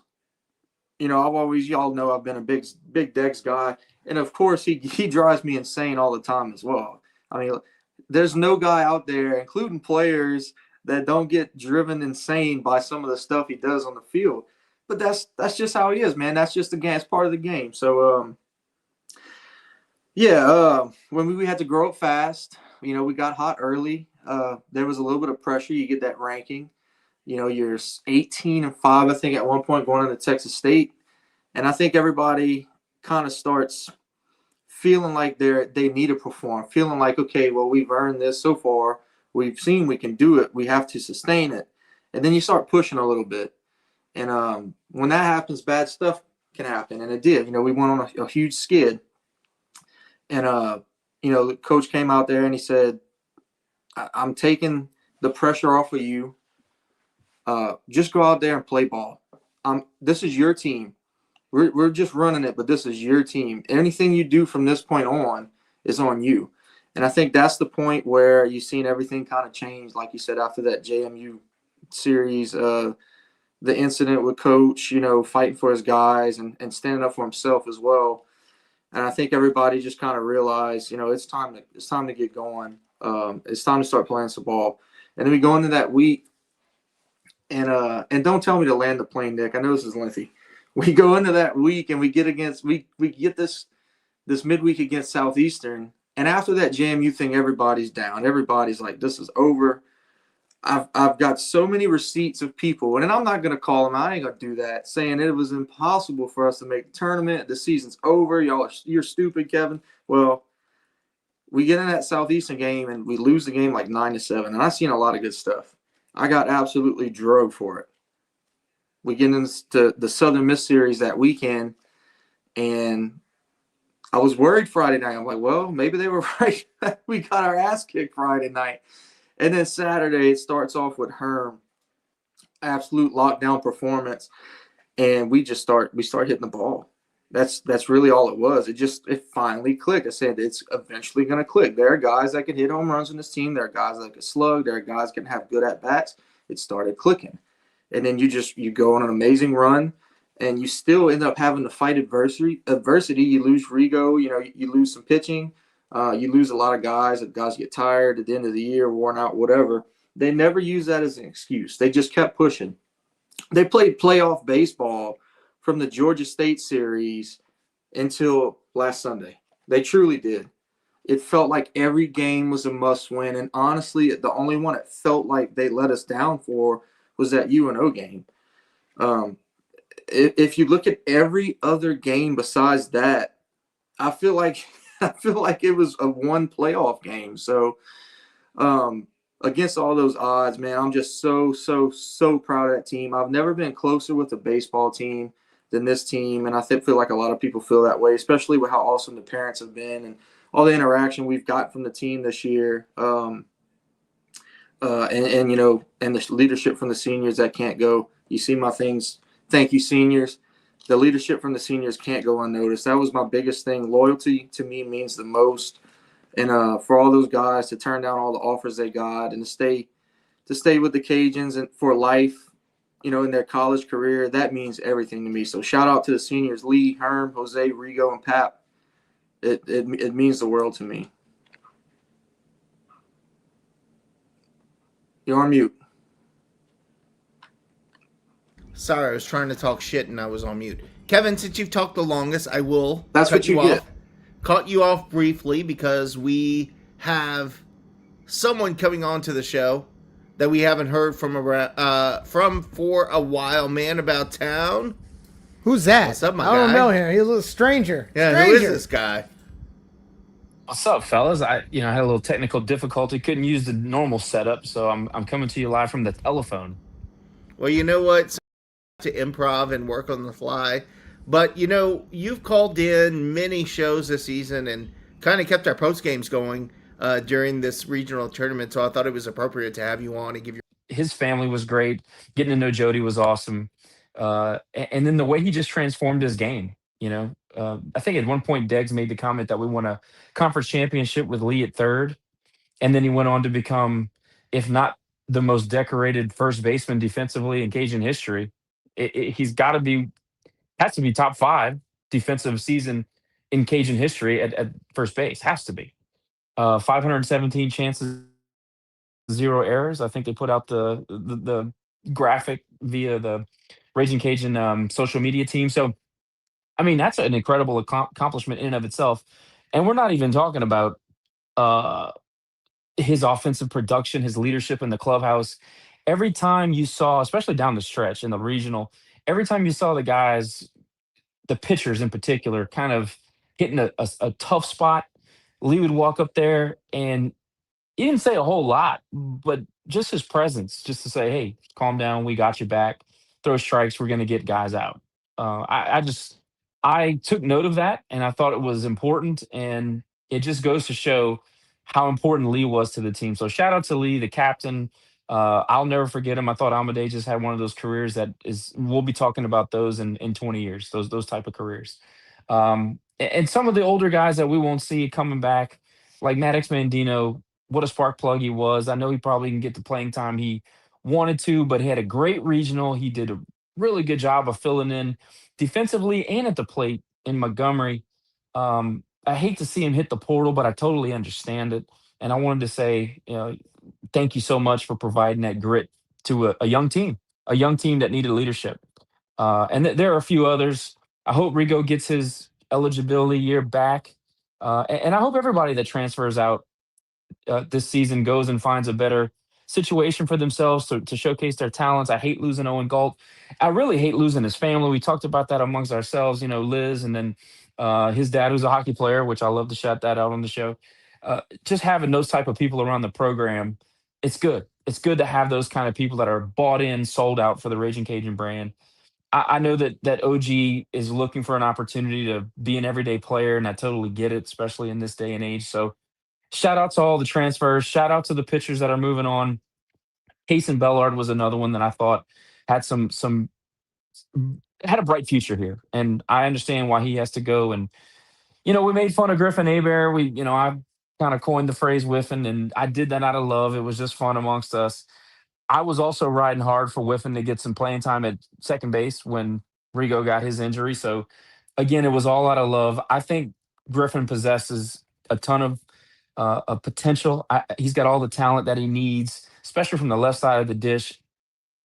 You know, y'all know I've been a big Deggs guy, and of course he drives me insane all the time as well. I mean, there's no guy out there, including players, that don't get driven insane by some of the stuff he does on the field. But that's just how he is, man. That's just the game. It's part of the game. So, when we had to grow up fast, you know, we got hot early. There was a little bit of pressure. You get that ranking. You know, you're 18-5, I think, at one point going into Texas State. And I think everybody kind of starts feeling like they need to perform, feeling like, okay, well, we've earned this so far. We've seen we can do it. We have to sustain it. And then you start pushing a little bit. And when that happens, bad stuff can happen. And it did. You know, we went on a huge skid. And, you know, the coach came out there and he said, I'm taking the pressure off of you. Just go out there and play ball. This is your team. We're just running it, but this is your team. Anything you do from this point on is on you. And I think that's the point where you've seen everything kind of change, like you said, after that JMU series, the incident with Coach, you know, fighting for his guys and standing up for himself as well. And I think everybody just kind of realized, you know, it's time to get going. It's time to start playing some ball. And then we go into that week. And don't tell me to land the plane, Nick. I know this is lengthy. We go into that week and we get this midweek against Southeastern. And after that JMU thing, everybody's down. Everybody's like, this is over. I've got so many receipts of people, and I'm not going to call them. I ain't going to do that, saying it was impossible for us to make the tournament. The season's over. You're stupid, Kevin. Well, we get in that Southeastern game and we lose the game like 9-7. And I've seen a lot of good stuff. I got absolutely drove for it. We get into the Southern Miss series that weekend, and I was worried Friday night. I'm like, well, maybe they were right. We got our ass kicked Friday night. And then Saturday, it starts off with Herm, absolute lockdown performance, and we start hitting the ball. That's really all it was. It finally clicked. I said it's eventually going to click. There are guys that can hit home runs on this team. There are guys that can slug. There are guys that can have good at bats. It started clicking, and then you go on an amazing run, and you still end up having to fight adversity. You lose Rigo. You know, you lose some pitching. You lose a lot of guys. If guys get tired at the end of the year, worn out, whatever. They never use that as an excuse. They just kept pushing. They played playoff baseball from the Georgia State series until last Sunday. They truly did. It felt like every game was a must-win, and honestly, the only one it felt like they let us down for was that UNO game. If you look at every other game besides that, I feel like it was a one playoff game. So against all those odds, man, I'm just so proud of that team. I've never been closer with a baseball team than this team, and I feel like a lot of people feel that way, especially with how awesome the parents have been and all the interaction we've got from the team this year, and you know, and the leadership from the seniors that can't go. You see my things. Thank you, seniors. The leadership from the seniors can't go unnoticed. That was my biggest thing. Loyalty to me means the most, and for all those guys to turn down all the offers they got and to stay with the Cajuns and for life, you know, in their college career, that means everything to me. So shout out to the seniors, Lee, Herm, Jose, Rigo, and Pap. It means the world to me. You're on mute. Sorry, I was trying to talk shit and I was on mute. Kevin, since you've talked the longest, I will That's cut what you get. Cut you off briefly because we have someone coming on to the show that we haven't heard from for a while. Man about town. Who's that? What's up, my I don't guy? know him. He's a little stranger. Yeah, who is this guy? What's up, fellas? I had a little technical difficulty. Couldn't use the normal setup, so I'm coming to you live from the telephone. Well, you know what? To improv and work on the fly. But, you know, you've called in many shows this season, and kind of kept our post games going during this regional tournament. So I thought it was appropriate to have you on and give your. His family was great. Getting to know Jody was awesome. And then the way he just transformed his game, I think at one point Deggs made the comment that we won a conference championship with Lee at third. And then he went on to become, if not the most decorated first baseman defensively in Cajun history, he's got to be, has to be top five defensive season in Cajun history at first base. Has to be. 517 chances, 0 errors. I think they put out the graphic via the Raging Cajun social media team. So, I mean, that's an incredible accomplishment in and of itself. And we're not even talking about uh, his offensive production, his leadership in the clubhouse. Every time you saw, especially down the stretch in the regional, every time you saw the guys, the pitchers in particular, kind of hitting a tough spot, Lee would walk up there and he didn't say a whole lot, but just his presence, just to say, "Hey, calm down. We got you back. Throw strikes. We're going to get guys out." I took note of that, and I thought it was important, and it just goes to show how important Lee was to the team. So shout out to Lee, the captain. I'll never forget him. I thought Amadei just had one of those careers that is. We'll be talking about those in 20 years. Those type of careers. And some of the older guys that we won't see coming back, like Maddox Mandino, what a spark plug he was. I know he probably didn't get the playing time he wanted to, but he had a great regional. He did a really good job of filling in defensively and at the plate in Montgomery. I hate to see him hit the portal, but I totally understand it. And I wanted to say, thank you so much for providing that grit to a young team that needed leadership. There are a few others. I hope Rigo gets his eligibility year back. And I hope everybody that transfers out this season goes and finds a better situation for themselves to showcase their talents. I hate losing Owen Galt. I really hate losing his family. We talked about that amongst ourselves, Liz, and then his dad, who's a hockey player, which I love to shout that out on the show. Just having those type of people around the program, it's good. It's good to have those kind of people that are bought in, sold out for the Raging Cajun brand. I know that OG is looking for an opportunity to be an everyday player, and I totally get it, especially in this day and age. So shout out to all the transfers. Shout out to the pitchers that are moving on. Cason Bellard was another one that I thought had had a bright future here, and I understand why he has to go. And we made fun of Griffin Abear. I kind of coined the phrase whiffing, and I did that out of love. It was just fun amongst us. I was also riding hard for Whiffen to get some playing time at second base when Rigo got his injury. So again, it was all out of love. I think Griffin possesses a ton of potential. He's got all the talent that he needs, especially from the left side of the dish.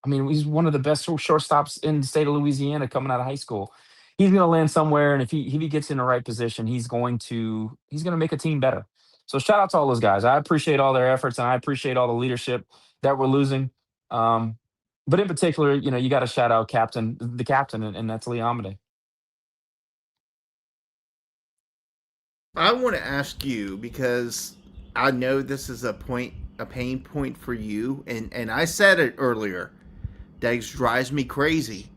I mean, he's one of the best shortstops in the state of Louisiana coming out of high school. He's going to land somewhere, and if he gets in the right position, he's going to make a team better. So shout out to all those guys. I appreciate all their efforts, and I appreciate all the leadership that we're losing. But in particular, you got to shout out the captain, and that's Lee Amadei. I want to ask you, because I know this is a pain point for you, and I said it earlier. Deggs drives me crazy,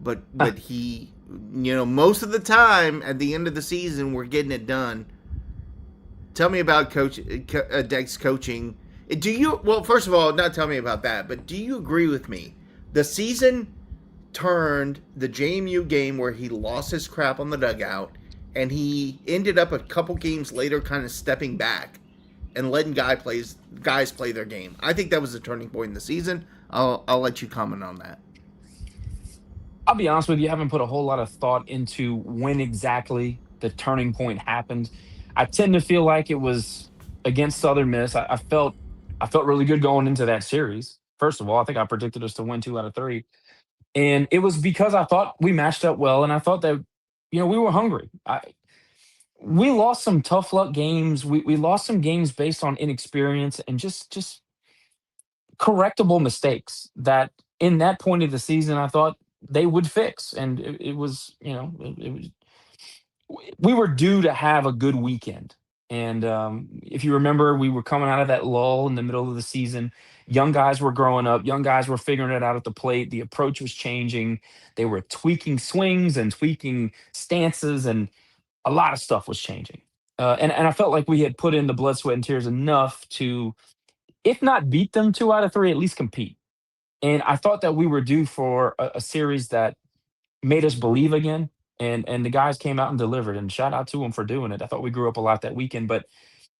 but he, most of the time at the end of the season we're getting it done. Tell me about Deggs coaching. Well, first of all, not tell me about that, but do you agree with me? The season turned the JMU game where he lost his crap on the dugout, and he ended up a couple games later kind of stepping back and letting guys play their game. I think that was the turning point in the season. I'll let you comment on that. I'll be honest with you, I haven't put a whole lot of thought into when exactly the turning point happened. I tend to feel like it was against Southern Miss. I felt really good going into that series. First of all, I think I predicted us to win 2 out of 3. And it was because I thought we matched up well, and I thought that, we were hungry. We lost some tough luck games. We lost some games based on inexperience and just correctable mistakes that in that point of the season I thought they would fix. And it was, we were due to have a good weekend. And if you remember, we were coming out of that lull in the middle of the season. Young guys were growing up. Young guys were figuring it out at the plate. The approach was changing. They were tweaking swings and tweaking stances, and a lot of stuff was changing. and I felt like we had put in the blood, sweat, and tears enough to, if not beat them 2 out of 3, at least compete. And I thought that we were due for a series that made us believe again. And the guys came out and delivered. And shout out to them for doing it. I thought we grew up a lot that weekend. But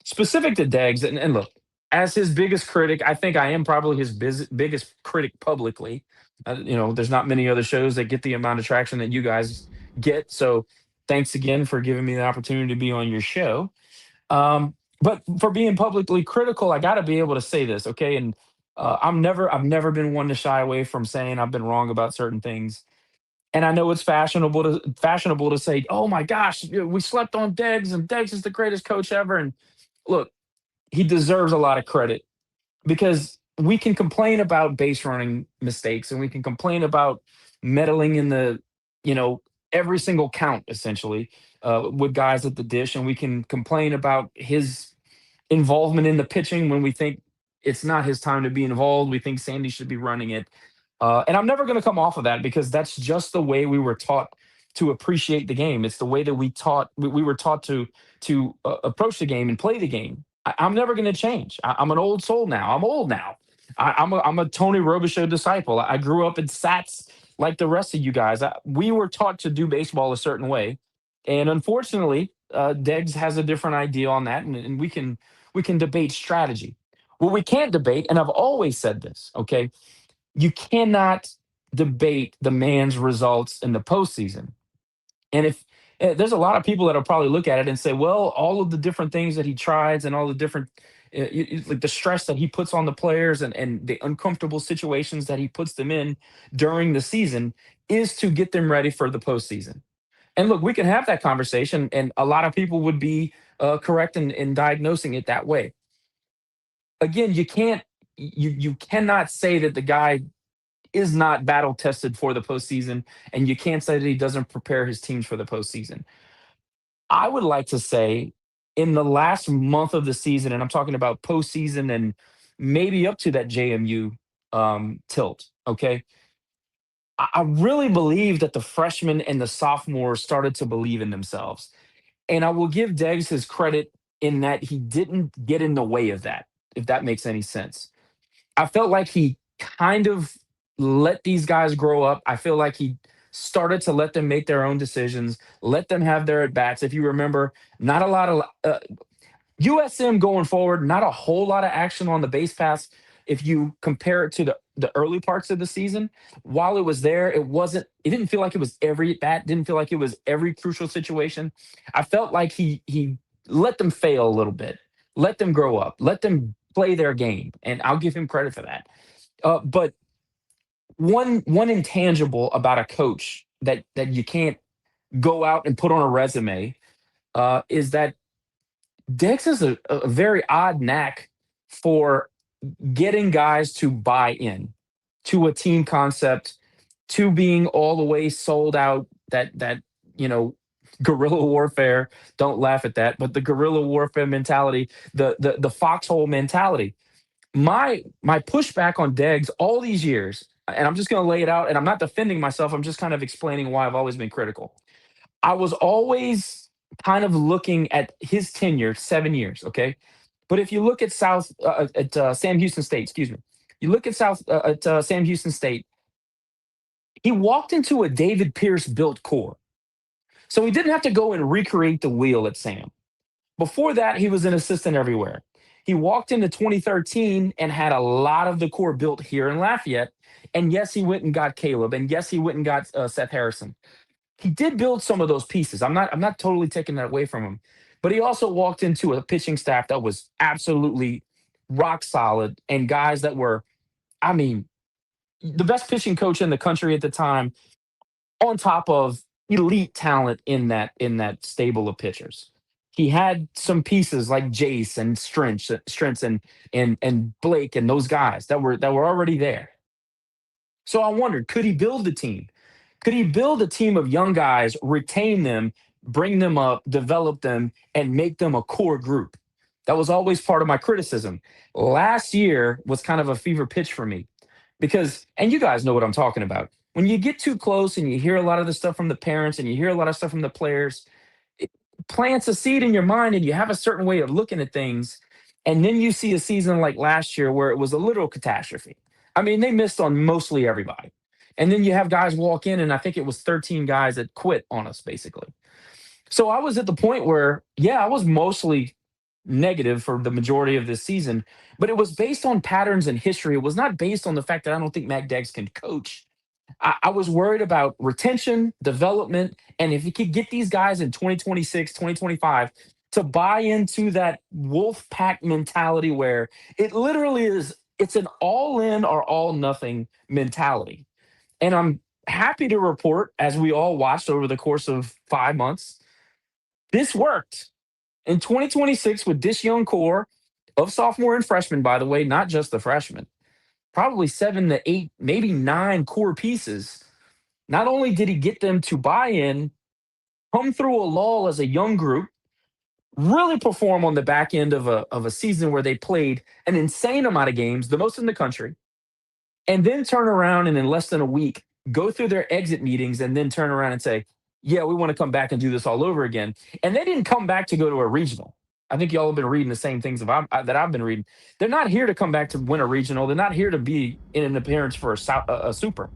specific to Deggs, and look, as his biggest critic, I think I am probably his biggest critic publicly. There's not many other shows that get the amount of traction that you guys get. So thanks again for giving me the opportunity to be on your show. But for being publicly critical, I got to be able to say this, okay? And I've never been one to shy away from saying I've been wrong about certain things. And I know it's fashionable to say, "Oh my gosh, we slept on Deggs, and Deggs is the greatest coach ever." And look, he deserves a lot of credit because we can complain about base running mistakes and we can complain about meddling in the, you know, every single count essentially with guys at the dish, and we can complain about his involvement in the pitching when we think it's not his time to be involved. We think Sandy should be running it. And I'm never going to come off of that because that's just the way we were taught to appreciate the game. It's the way that we were taught to approach the game and play the game. I'm never going to change. I'm an old soul now. I'm old now. I'm a Tony Robichaux disciple. I grew up in Sats like the rest of you guys. We were taught to do baseball a certain way, and unfortunately, Deggs has a different idea on that, and we can debate strategy. What we can't debate, and I've always said this, okay, you cannot debate the man's results in the postseason. And if there's a lot of people that'll probably look at it and say, well, all of the different things that he tries and all the different, like the stress that he puts on the players and the uncomfortable situations that he puts them in during the season is to get them ready for the postseason. And look, we can have that conversation, and a lot of people would be correct in diagnosing it that way. Again, you cannot say that the guy is not battle tested for the postseason, and you can't say that he doesn't prepare his teams for the postseason. I would like to say in the last month of the season, and I'm talking about postseason and maybe up to that JMU tilt, okay? I really believe that the freshmen and the sophomores started to believe in themselves. And I will give Deggs his credit in that he didn't get in the way of that, if that makes any sense. I felt like he kind of let these guys grow up. I feel like he started to let them make their own decisions, let them have their at bats. If you remember, not a lot of USM going forward, not a whole lot of action on the base pass. If you compare it to the early parts of the season, while it was there, it didn't feel like it was every at bat, didn't feel like it was every crucial situation. I felt like he let them fail a little bit, let them grow up, let them play their game, and I'll give him credit for that. But one intangible about a coach that you can't go out and put on a resume is that Dex is a very odd knack for getting guys to buy in to a team concept, to being all the way sold out. That guerrilla warfare. Don't laugh at that, but the guerrilla warfare mentality, the foxhole mentality. My pushback on Deggs all these years, and I'm just going to lay it out, and I'm not defending myself. I'm just kind of explaining why I've always been critical. I was always kind of looking at his tenure, 7 years, okay? But if you look at Sam Houston State, excuse me, you look at Sam Houston State, he walked into a David Pierce built core. So he didn't have to go and recreate the wheel at Sam. Before that, he was an assistant everywhere. He walked into 2013 and had a lot of the core built here in Lafayette. And yes, he went and got Caleb. And yes, he went and got Seth Harrison. He did build some of those pieces. I'm not totally taking that away from him. But he also walked into a pitching staff that was absolutely rock solid and guys that were, I mean, the best pitching coach in the country at the time, on top of elite talent in that stable of pitchers. He had some pieces like Jace and Strentz and Blake and those guys that were already there. So I wondered, could he build the team? Could he build a team of young guys, retain them, bring them up, develop them, and make them a core group? That was always part of my criticism. Last year was kind of a fever pitch for me because, and you guys know what I'm talking about. When you get too close and you hear a lot of the stuff from the parents and you hear a lot of stuff from the players, plants a seed in your mind and you have a certain way of looking at things. And then you see a season like last year where it was a literal catastrophe. I mean, they missed on mostly everybody. And then you have guys walk in, and I think it was 13 guys that quit on us, basically. So I was at the point where, yeah, I was mostly negative for the majority of this season, but it was based on patterns and history. It was not based on the fact that I don't think Mac Deggs can coach. I was worried about retention, development, and if he could get these guys in 2026, 2025 to buy into that wolf pack mentality where it literally is, it's an all in or all nothing mentality. And I'm happy to report, as we all watched over the course of 5 months, this worked. In 2026, with this young core of sophomore and freshmen, by the way, not just the freshmen, probably 7 to 8, maybe 9 core pieces. Not only did he get them to buy in, come through a lull as a young group, really perform on the back end of a season where they played an insane amount of games, the most in the country, and then turn around and in less than a week go through their exit meetings and then turn around and say, yeah, we want to come back and do this all over again. And they didn't come back to go to a regional. I think y'all have been reading the same things that I've been reading. They're not here to come back to win a regional. They're not here to be in an appearance for a super.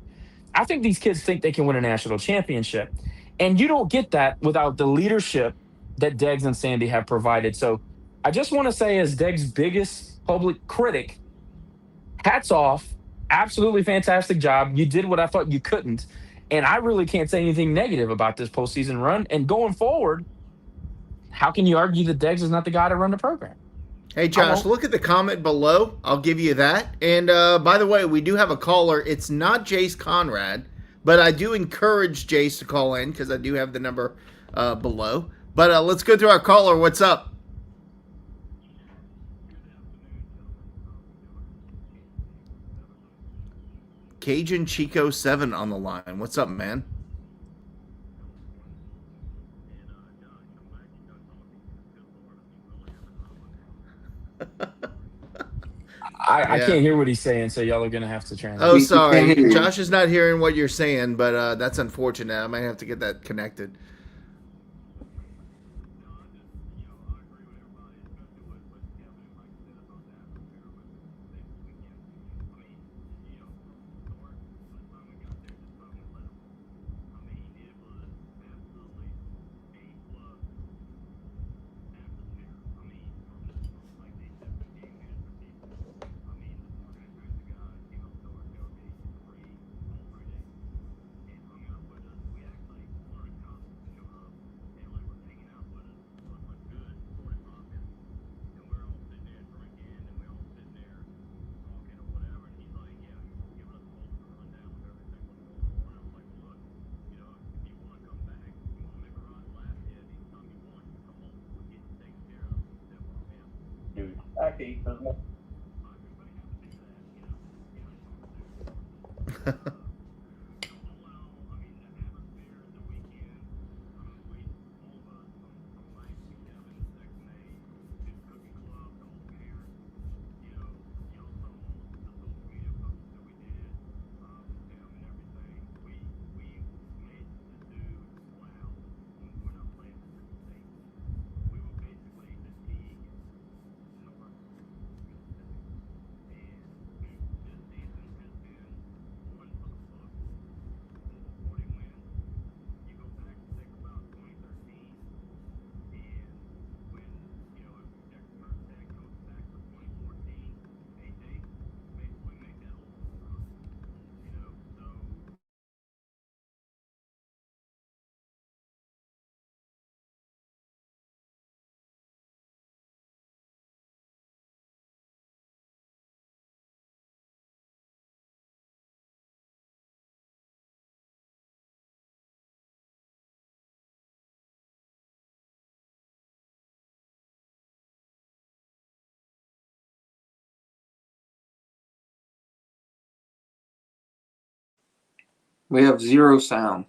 I think these kids think they can win a national championship. And you don't get that without the leadership that Deggs and Sandy have provided. So I just want to say, as Deggs' biggest public critic, hats off. Absolutely fantastic job. You did what I thought you couldn't. And I really can't say anything negative about this postseason run. And going forward, how can you argue that Deggs is not the guy to run the program? Hey, Josh, look at the comment below. I'll give you that. And by the way, we do have a caller. It's not Jace Conrad, but I do encourage Jace to call in because I do have the number below. But let's go through our caller. What's up? Cajun Chico 7 on the line. What's up, man? I can't hear what he's saying, so y'all are going to have to translate. Oh, sorry. Josh is not hearing what you're saying, but that's unfortunate. I might have to get that connected. We have zero sound.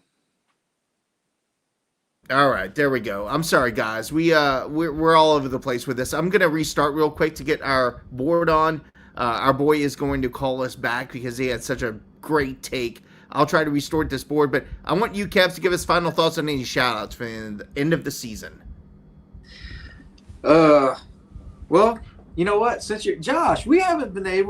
All right, there we go. I'm sorry, guys. We're all over the place with this. I'm gonna restart real quick to get our board on. Our boy is going to call us back because he had such a great take. I'll try to restore this board, but I want you, Kevs, to give us final thoughts on any shout-outs for the end of the season. Well, you know what? Since you're Josh, we haven't been able